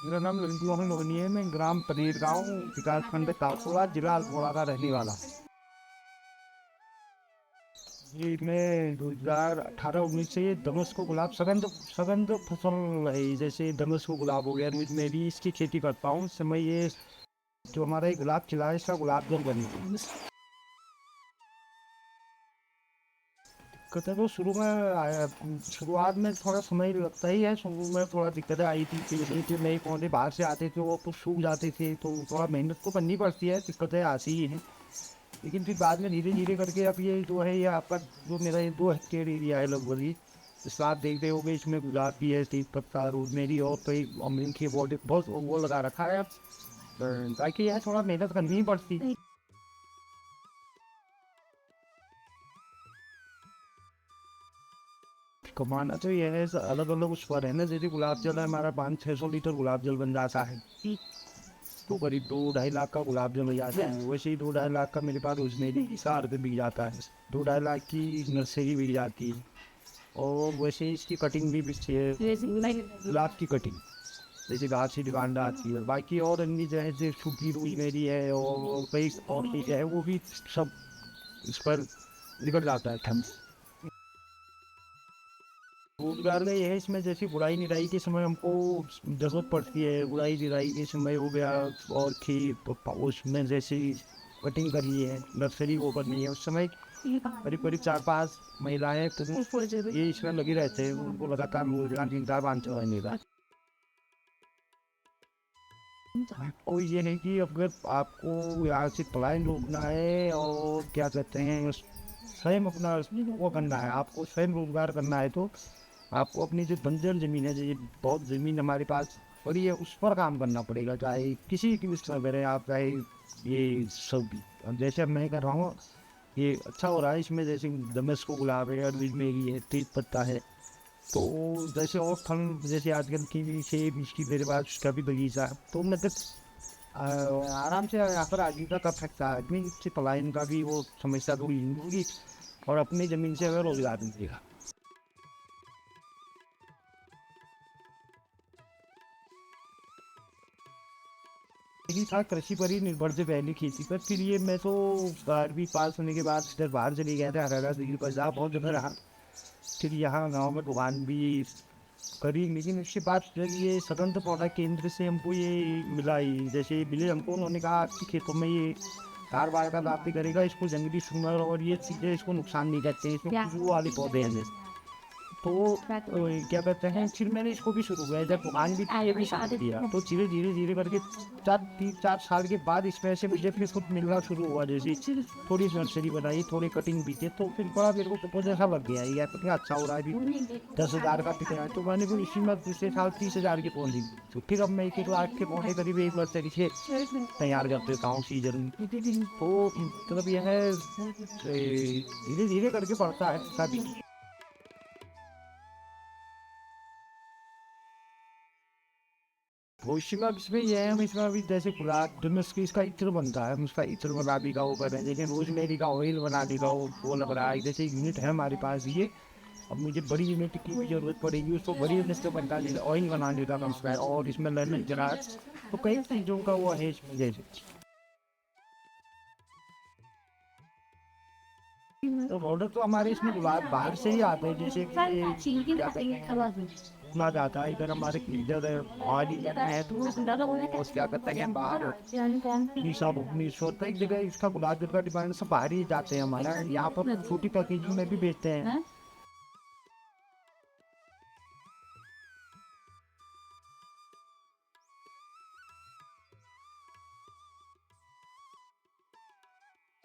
मेरा नाम रिंकू मोहन लोहनी है। मैं ग्राम पनीर गाँव विकासखंड तालपुरा जिला अल्मोड़ा का रहने वाला। जी मैं 2018-19 से दमस को गुलाब सगंध फसल है, जैसे दमस को गुलाब हो गया, मैं भी इसकी खेती करता हूँ। इस समय ये जो हमारा ये गुलाब खिला है इसका गुलाब जल बनी कहते तो शुरुआत में थोड़ा समय लगता ही है। शुरू में थोड़ा दिक्कतें आई थी कि नए पौधे बाहर से आते थे, वो तो सूख जाते थे, तो थोड़ा मेहनत तो करनी पड़ती है, दिक्कतें आती ही हैं। लेकिन फिर बाद में धीरे धीरे करके अब ये जो है, ये आपका जो मेरा ये 2 हेक्टेयर एरिया है लगभग ही, इसमें आप देखते हो गए, इसमें गुलाब भी है, तेज पत्ता, रोजमेरी और कई अमरीन के पौधे बहुत वो लगा रखा है। ताकि यह थोड़ा मेहनत करनी ही पड़ती है। कमाना तो ये है, अलग अलग उस पर है ना, जैसे गुलाब जल है हमारा 500-600 लीटर गुलाब जल बन जाता है, तो करीब 2-2.5 लाख का गुलाब जल हो जाता है। वैसे ही 2-2.5 लाख का मेरे पास रोजमेरी हिसाब से बिक जाता है, 2-2.5 लाख की नर्सरी बिक जाती है। और वैसे इसकी कटिंग भी बिकती है, गुलाब की कटिंग जैसे घास की दुकान आती है। बाकी और अन्य जैसे सूखी रोजमेरी है और कई और चीज़ें है, वो भी सब इस पर निकल जाता है ठंड। रोजगार में यह है, इसमें जैसे गुड़ाई निराई के समय हमको जरूरत पड़ती है, गुड़ाई निराई के समय हो गया, और खेत उसमें जैसे कटिंग करनी है, नर्सरी को करनी है, उस समय करीब करीब 4-5 महिलाएं ये इसमें लगी रहते हैं, उनको लगातार रोजगार मिलता है 500 महीने का। और ये नहीं कि अगर आपको यहाँ से पलायन रोकना है और क्या कहते हैं स्वयं अपना वो करना है, आपको स्वयं रोजगार करना है, तो आपको अपनी जो बंजर जमीन है, जो बहुत ज़मीन हमारे पास पड़ी है, उस पर काम करना पड़ेगा, चाहे किसी की भी करें आप, चाहे ये सब भी। अब जैसे अब मैं कर रहा हूँ, ये अच्छा हो रहा है, इसमें जैसे दमस को गुलाब है, अरविंद मेरी है, तेज पत्ता है, तो जैसे और फल जैसे आजकल की भी सेब, इसकी मेरे पास उसका भी बगीचा है, तो मतलब आराम से यहाँ पर आजीविका कर सकता है आदमी। इससे पलायन का भी वो समस्या थोड़ी होगी, और अपनी ज़मीन से अगर रोजगार मिलेगा। यही था, कृषि पर ही निर्भर थे पहले, खेती पर। फिर ये मैं तो 12वीं पास होने के बाद इधर बाहर चले गया था, हरियाणा दिल्ली पंजाब बहुत जगह रहा। फिर यहाँ गांव में दुकान भी करी, लेकिन उसके बाद फिर ये स्वतंत्र पौधा केंद्र से हमको ये मिला ही, जैसे मिले हमको, उन्होंने कहा आपके खेतों में ये तार बार का प्राप्ति करेगा, इसको जंगली सुंदर और ये चीज़ें इसको नुकसान नहीं करते हैं, इसमें खुशबू वाले पौधे हैं। तो क्या कहते हैं, फिर मैंने इसको भी शुरू किया, जब दुकान भी ये भी शुरू किया, तो धीरे धीरे धीरे करके 3-4 साल के बाद इसमें से मुझे फिर खुद मिलना शुरू हुआ, जैसे थोड़ी नर्सरी बनाई, थोड़ी कटिंग भी थी, तो फिर बड़ा मेरे को प्रपोज ऐसा लग गया, यार कितना अच्छा हो रहा है, अभी 10,000 का बिक रहा है, तो मैंने फिर इसी में दूसरे साल 30,000 के पौधे ली। तो फिर अब मैं 1-1 लाख के पौधे करीब 1 नर्सरी से तैयार कर देता हूँ सीजन में। तो मतलब यह है, धीरे धीरे करके पड़ता है सभी। भविष्य में अब इसमें यह है, हम इसमें अभी जैसे गुलाब डमस की इसका इत्र बनता है, हम उसका इत्र बनाने का वो कर रहे हैं, लेकिन रोजमेरी का ऑयल बनाने का वो लग रहा है, जैसे यूनिट है हमारे पास ये। अब मुझे बड़ी यूनिट की भी जरूरत पड़ेगी, उसको बड़ी यूनिट से बनता है, ऑयल बनाने का कम है, और इसमें लर्निंग जरा, तो कई चीज़ों का वो है इसमें। जैसे तो ऑर्डर तो हमारे इसमें गुलाब बाहर से ही आते हैं, जैसे कि क्या कहते हैं, ना जाता है इधर हमारे इधर हमारी है, तो वो क्या कहते हैं बाहर कई जगह इसका गुलाब जल का डिमांड सब बाहर ही जाते हैं, हमारा यहाँ पर छोटी पैकेजिंग में भी बेचते हैं।